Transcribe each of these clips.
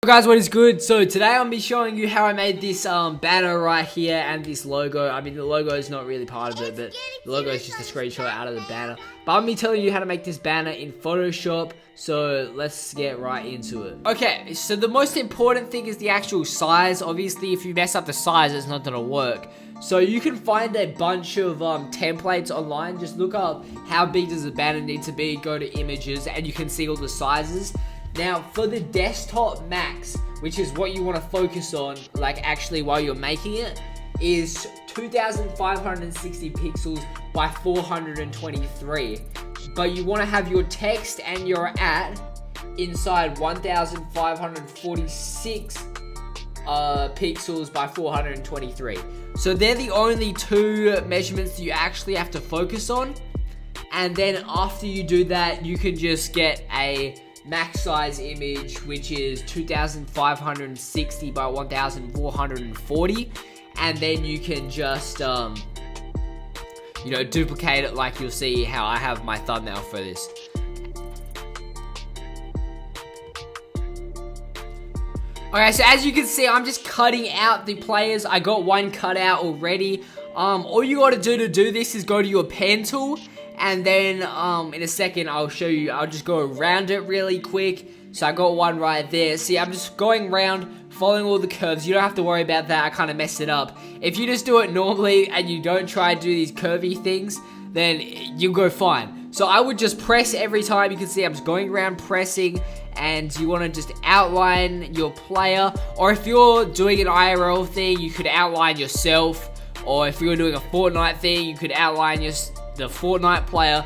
Guys, what is good? So today I'm be showing you how I made this banner right here and this logo. I mean, the logo is not really part of it, but the logo is just a screenshot out of the banner. But I'm be telling you how to make this banner in Photoshop. So let's get right into it. Okay, so the most important thing is the actual size. Obviously, if you mess up the size, it's not gonna work. So you can find a bunch of templates online. Just look up how big does the banner need to be. Go to images and you can see all the sizes. Now, for the desktop max, which is what you want to focus on, like actually while you're making it, is 2560 pixels by 423. But you want to have your text and your @ inside 1546 pixels by 423. So they're the only two measurements that you actually have to focus on. And then after you do that, you can just get a max size image, which is 2560 by 1440, and then you can just duplicate it like you'll see how I have my thumbnail for this. Okay, so as you can see, I'm just cutting out the players. I got one cut out already. All you gotta do to do this is go to your pen tool, and then in a second I'll show you. I'll just go around it really quick. So I got one right there. See, I'm just going around, following all the curves. You don't have to worry about that. I kind of messed it up. If you just do it normally and you don't try to do these curvy things, then you'll go fine. So I would just press every time. You can see I'm just going around pressing, and you want to just outline your player. Or if you're doing an IRL thing, you could outline yourself. Or if you're doing a Fortnite thing, you could outline the Fortnite player.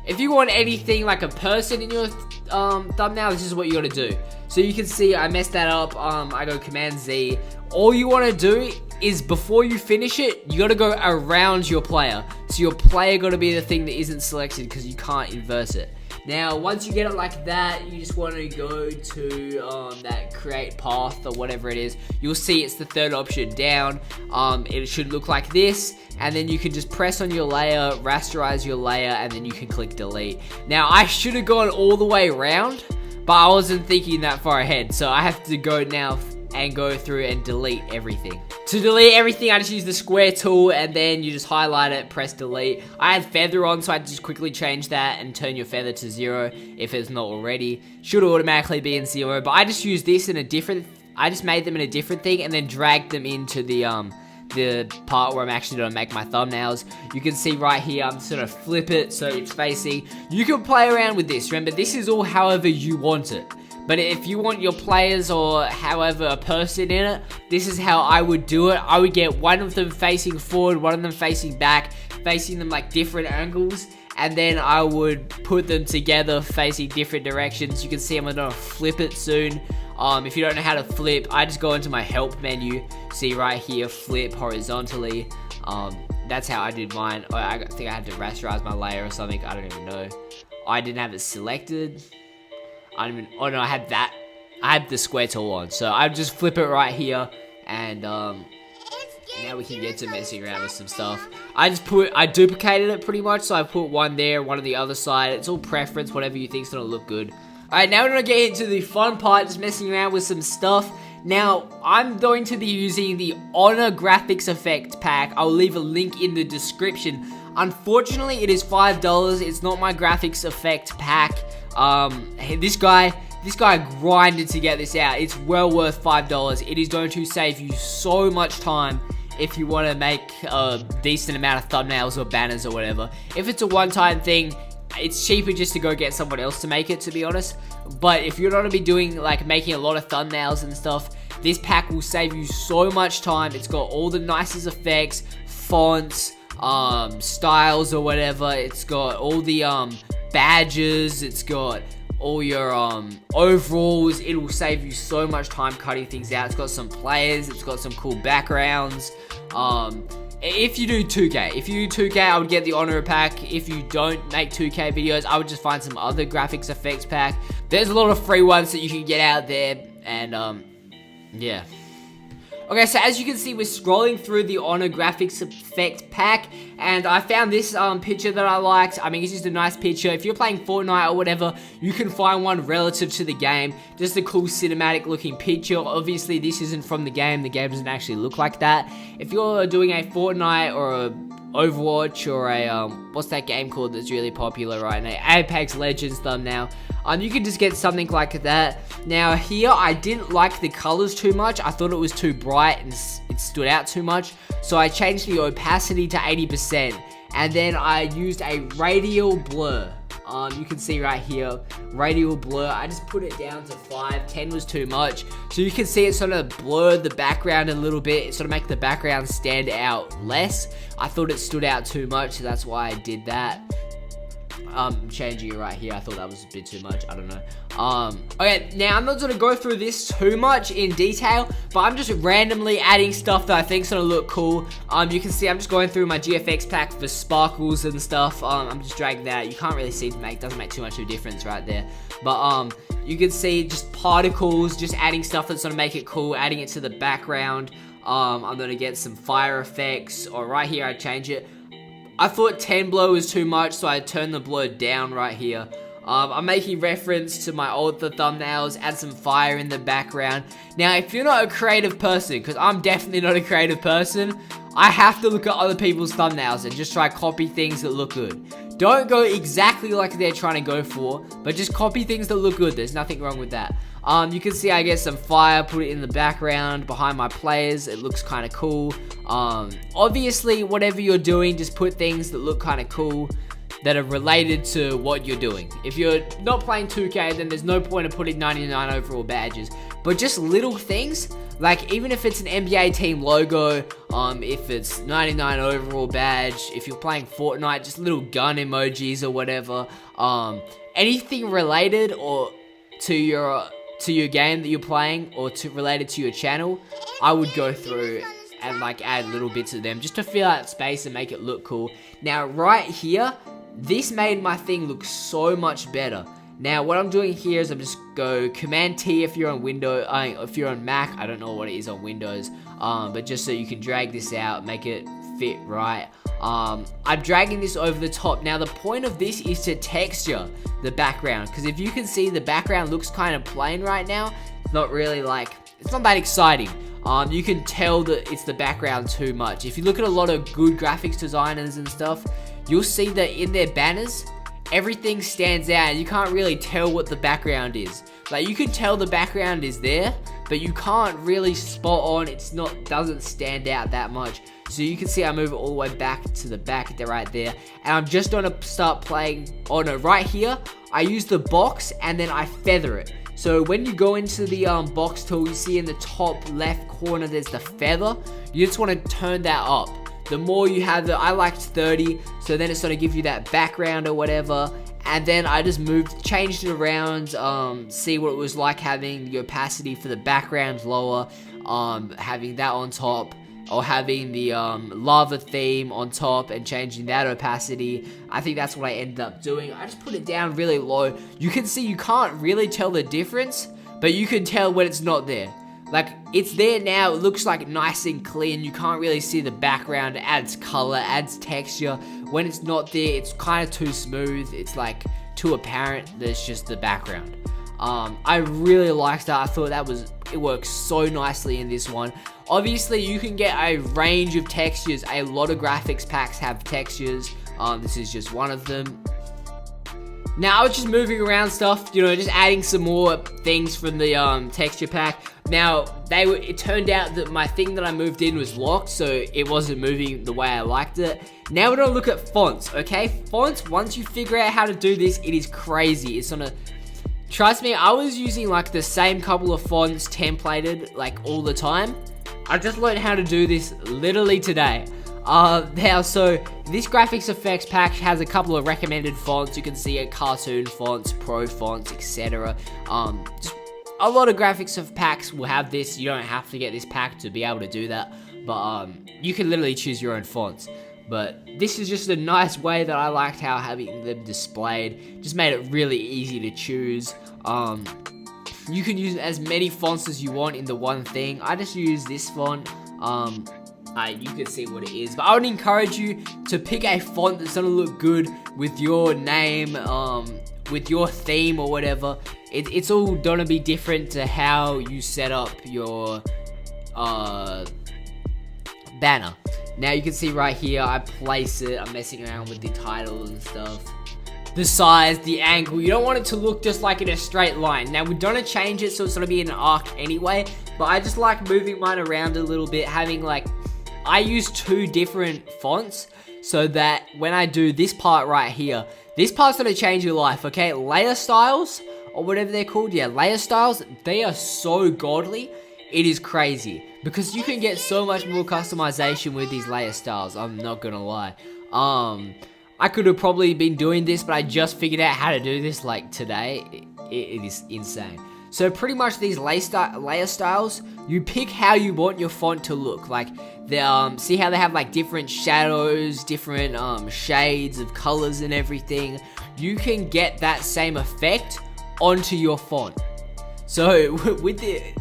If you want anything like a person in your thumbnail, this is what you gotta do. So you can see I messed that up. I go Command Z. All you want to do is before you finish it, you gotta go around your player. So your player gotta be the thing that isn't selected because you can't inverse it. Now, once you get it like that, you just want to go to that create path or whatever it is. You'll see it's the third option down. It should look like this, and then you can just press on your layer, rasterize your layer, and then you can click delete. Now, I should have gone all the way around, but I wasn't thinking that far ahead, so I have to go now and go through and delete everything. To delete everything, I just use the square tool, and then you just highlight it, press delete. I had feather on, so I just quickly change that and turn your feather to 0 if it's not already. Should automatically be in 0, but I just use this in a different, I just made them in a different thing and then dragged them into the part where I'm actually gonna make my thumbnails. You can see right here, I'm just gonna flip it so it's facing. You can play around with this. Remember, this is all however you want it. But if you want your players or however a person in it, this is how I would do it. I would get one of them facing forward, one of them facing back, facing them like different angles, and then I would put them together facing different directions. You can see I'm gonna flip it soon. If you don't know how to flip, I just go into my help menu. See right here, flip horizontally. That's how I did mine. I think I had to rasterize my layer or something. I don't even know. I didn't have it selected. Oh no, I had that. I had the square tool on, so I just flip it right here, and now we can get to messing around with some stuff. I duplicated it pretty much, so I put one there, one on the other side. It's all preference, whatever you think's gonna look good. Alright, now we're gonna get into the fun part, just messing around with some stuff. Now, I'm going to be using the Honor graphics effect pack. I'll leave a link in the description. Unfortunately, it is $5. It's not my graphics effect pack. This guy grinded to get this out. It's well worth $5. It is going to save you so much time if you want to make a decent amount of thumbnails or banners or whatever. If it's a one-time thing, it's cheaper just to go get someone else to make it, to be honest. But if you're not going to be doing, like, making a lot of thumbnails and stuff, this pack will save you so much time. It's got all the nicest effects, fonts, styles or whatever. It's got all the badges, it's got all your overalls. It will save you so much time cutting things out. It's got some players, it's got some cool backgrounds. If you do 2K, I would get the Honor pack. If you don't make 2K videos, I would just find some other graphics effects pack. There's a lot of free ones that you can get out there, and yeah. Okay, so as you can see, we're scrolling through the Honor graphics effect pack, and I found this picture that I liked. I mean, it's just a nice picture. If you're playing Fortnite or whatever, you can find one relative to the game. Just a cool cinematic looking picture. Obviously, this isn't from the game. The game doesn't actually look like that. If you're doing a Fortnite or a Overwatch or a, what's that game called that's really popular right now? Apex Legends thumbnail. You can just get something like that. Now here, I didn't like the colors too much. I thought it was too bright and it stood out too much. So I changed the opacity to 80%. And then I used a radial blur. You can see right here, radial blur. I just put it down to 5, 10 was too much. So you can see it sort of blurred the background a little bit. It sort of make the background stand out less. I thought it stood out too much, so that's why I did that. Changing it right here. I thought that was a bit too much. I don't know. Okay, now I'm not gonna go through this too much in detail, but I'm just randomly adding stuff that I think's gonna look cool. You can see I'm just going through my GFX pack for sparkles and stuff. I'm just dragging that. You can't really see it doesn't make too much of a difference right there. But you can see just particles, just adding stuff that's gonna make it cool, adding it to the background. I'm gonna get some fire effects, or right here I change it. I thought 10 blur was too much, so I turned the blur down right here. I'm making reference to my older thumbnails, add some fire in the background. Now, if you're not a creative person, because I'm definitely not a creative person, I have to look at other people's thumbnails and just try to copy things that look good. Don't go exactly like they're trying to go for, but just copy things that look good. There's nothing wrong with that. You can see I get some fire, put it in the background behind my players. It looks kind of cool. Obviously, whatever you're doing, just put things that look kind of cool that are related to what you're doing. If you're not playing 2K, then there's no point in putting 99 overall badges. But just little things, like even if it's an NBA team logo, if it's 99 overall badge, if you're playing Fortnite, just little gun emojis or whatever. Anything related or to your game that you're playing or related to your channel, I would go through and like add little bits of them just to fill out space and make it look cool. Now right here, this made my thing look so much better. Now what I'm doing here is I'm just go Command T if you're on Windows, if you're on Mac. I don't know what it is on Windows, but just so you can drag this out, make it fit right. I'm dragging this over the top. Now the point of this is to texture the background, because if you can see, the background looks kind of plain right now. It's not really like, it's not that exciting. You can tell that it's the background too much. If you look at a lot of good graphics designers and stuff, you'll see that in their banners, everything stands out and you can't really tell what the background is. Like you can tell the background is there, but you can't really spot on, doesn't stand out that much. So you can see I move it all the way back to the back right there. And I'm just gonna start playing on it right here. I use the box and then I feather it. So when you go into the box tool, you see in the top left corner, there's the feather. You just wanna turn that up. The more you have it, I liked 30, so then it's gonna give you that background or whatever. And then I just changed it around, see what it was like having the opacity for the background lower, having that on top, or having the lava theme on top and changing that opacity. I think that's what I ended up doing. I just put it down really low. You can see you can't really tell the difference, but you can tell when it's not there. Like, it's there now, it looks like nice and clean, you can't really see the background, it adds color, adds texture. When it's not there, it's kind of too smooth, it's like too apparent that it's just the background. I really liked that. I thought it works so nicely in this one. Obviously, you can get a range of textures. A lot of graphics packs have textures. This is just one of them. Now, I was just moving around stuff, just adding some more things from the texture pack. Now, it turned out that my thing that I moved in was locked, so it wasn't moving the way I liked it. Now we're gonna look at fonts, okay? Fonts, once you figure out how to do this, it is crazy. Trust me, I was using like the same couple of fonts templated like all the time. I just learned how to do this literally today. So this graphics effects pack has a couple of recommended fonts. You can see it, cartoon fonts, pro fonts, etc. Just a lot of graphics of packs will have this. You don't have to get this pack to be able to do that, but you can literally choose your own fonts. But this is just a nice way that I liked how having them displayed. Just made it really easy to choose. you can use as many fonts as you want in the one thing. I just use this font. You can see what it is, but I would encourage you to pick a font that's gonna look good with your name, with your theme or whatever. It's all gonna be different to how you set up your banner. Now you can see right here, I place it, I'm messing around with the titles and stuff. The size, the angle, you don't want it to look just like in a straight line. Now we're gonna change it so it's gonna be in an arc anyway, but I just like moving mine around a little bit, having like, I use 2 different fonts so that when I do this part right here, this part's gonna change your life, okay? Layer styles, or whatever they're called, yeah, layer styles, they are so godly, it is crazy. Because you can get so much more customization with these layer styles, I'm not gonna lie. I could have probably been doing this, but I just figured out how to do this like today. It is insane. So pretty much these layer styles, you pick how you want your font to look. Like, see how they have like different shadows, different shades of colors and everything. You can get that same effect onto your font. So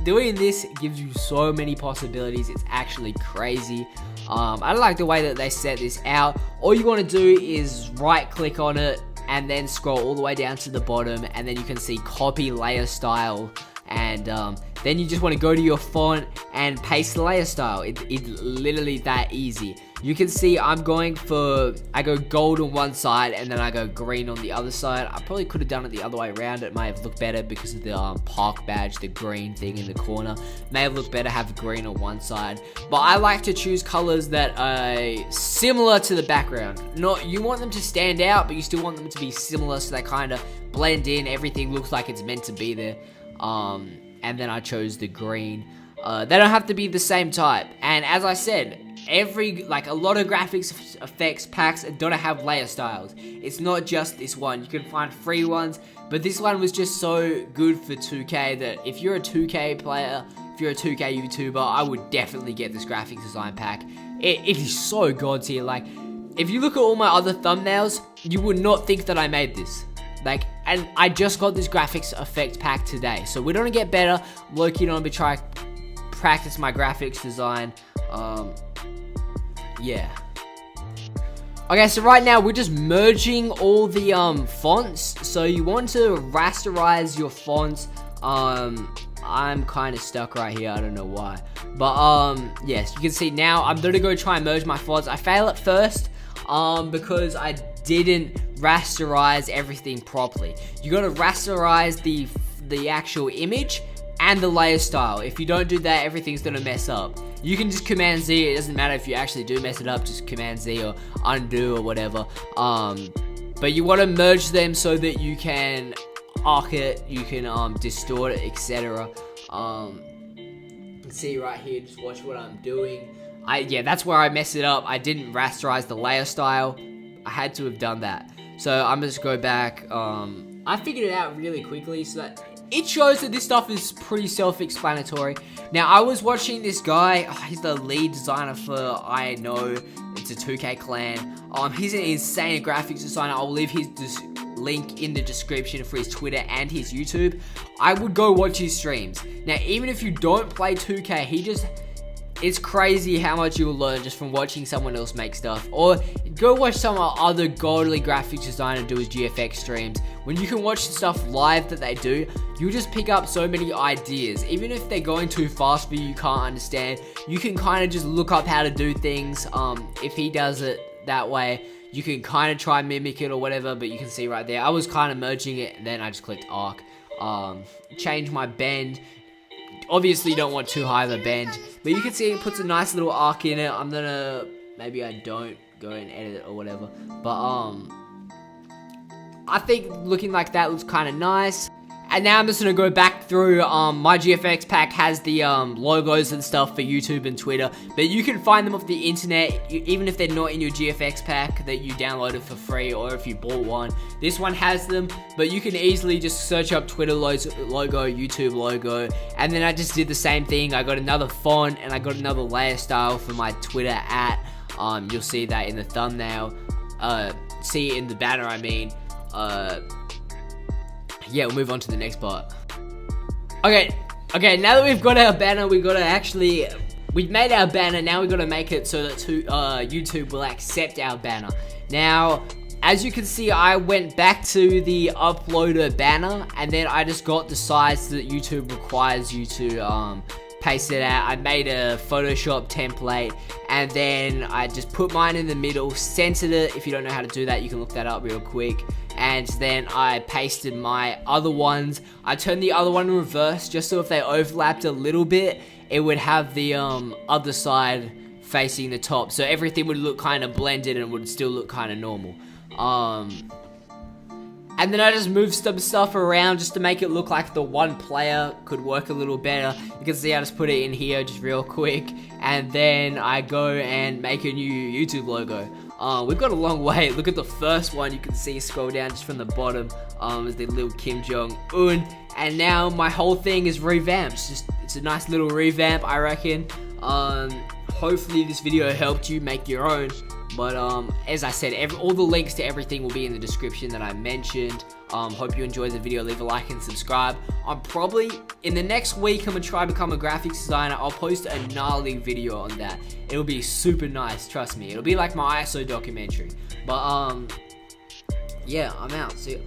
doing this gives you so many possibilities. It's actually crazy. I like the way that they set this out. All you want to do is right click on it and then scroll all the way down to the bottom, and then you can see copy layer style, and then you just want to go to your font and paste the layer style. It's literally that easy. You can see I go gold on one side and then I go green on the other side. I probably could have done it the other way around. It might have looked better because of the park badge, the green thing in the corner. May have looked better have green on one side. But I like to choose colors that are similar to the background. You want them to stand out, but you still want them to be similar so they kind of blend in. Everything looks like it's meant to be there. And then I chose the green. They don't have to be the same type. And as I said, a lot of graphics effects packs don't have layer styles. It's not just this one. You can find free ones, but this one was just so good for 2K that if you're a 2K player, if you're a 2K YouTuber, I would definitely get this graphics design pack. It is so god tier. Like, if you look at all my other thumbnails, you would not think that I made this. Like, and I just got this graphics effect pack today, so we're gonna get better. I'm working on trying to practice my graphics design. Yeah. Okay, so right now we're just merging all the fonts. So you want to rasterize your fonts. I'm kind of stuck right here. I don't know why, but yes, you can see now I'm gonna go try and merge my fonts. I fail at first because I didn't rasterize everything properly. You gotta rasterize the actual image and the layer style. If you don't do that, everything's gonna mess up. You can just Command Z, it doesn't matter if you actually do mess it up, just Command Z or undo or whatever. But you wanna merge them so that you can arc it, you can distort it, etc. You can see right here, just watch what I'm doing. Yeah, that's where I messed it up. I didn't rasterize the layer style. I had to have done that. So I'm just go back. I figured it out really quickly, so that it shows that this stuff is pretty self-explanatory. Now, I was watching this guy. He's the lead designer for I Know. It's a 2K clan. He's an insane graphics designer. I'll leave his link in the description for his Twitter and his YouTube. I would go watch his streams. Now, even if you don't play 2K, it's crazy how much you'll learn just from watching someone else make stuff. Or go watch some other godly graphics designer do his GFX streams. When you can watch the stuff live that they do, you just pick up so many ideas. Even if they're going too fast for you, you can't understand, you can kind of just look up how to do things. If he does it that way, you can kind of try and mimic it or whatever, but you can see right there, I was kind of merging it, and then I just clicked arc. Change my bend. Obviously you don't want too high of a bend, but you can see it puts a nice little arc in it. I'm gonna, maybe I don't go and edit it or whatever, but I think looking like that looks kind of nice. And now I'm just gonna go back through, my GFX pack has the logos and stuff for YouTube and Twitter, but you can find them off the internet, even if they're not in your GFX pack that you downloaded for free, or if you bought one. This one has them, but you can easily just search up Twitter logo, YouTube logo, and then I just did the same thing. I got another font, and I got another layer style for my Twitter at, you'll see that in the thumbnail, see it in the banner, I mean. Yeah, we'll move on to the next part. Okay, now that we've got our banner, we've made our banner, now we've got to make it so that YouTube will accept our banner. Now, as you can see, I went back to the uploader banner, and then I just got the size that YouTube requires you to paste it out. I made a Photoshop template, and then I just put mine in the middle, centered it. If you don't know how to do that, you can look that up real quick. And then I pasted my other ones. I turned the other one in reverse, just so if they overlapped a little bit, it would have the other side facing the top, so everything would look kind of blended and would still look kind of normal. And then I just moved some stuff around just to make it look like the one player could work a little better. You can see I just put it in here just real quick, and then I go and make a new YouTube logo. We've got a long way. Look at the first one, you can see, scroll down just from the bottom, is the little Kim Jong-un, and now my whole thing is revamped. It's a nice little revamp, I reckon. Hopefully this video helped you make your own. But as I said, all the links to everything will be in the description that I mentioned. Hope you enjoyed the video. Leave a like and subscribe. I'm probably, in the next week, I'm going to try to become a graphics designer. I'll post a gnarly video on that. It'll be super nice, trust me. It'll be like my ISO documentary. But, yeah, I'm out. See ya.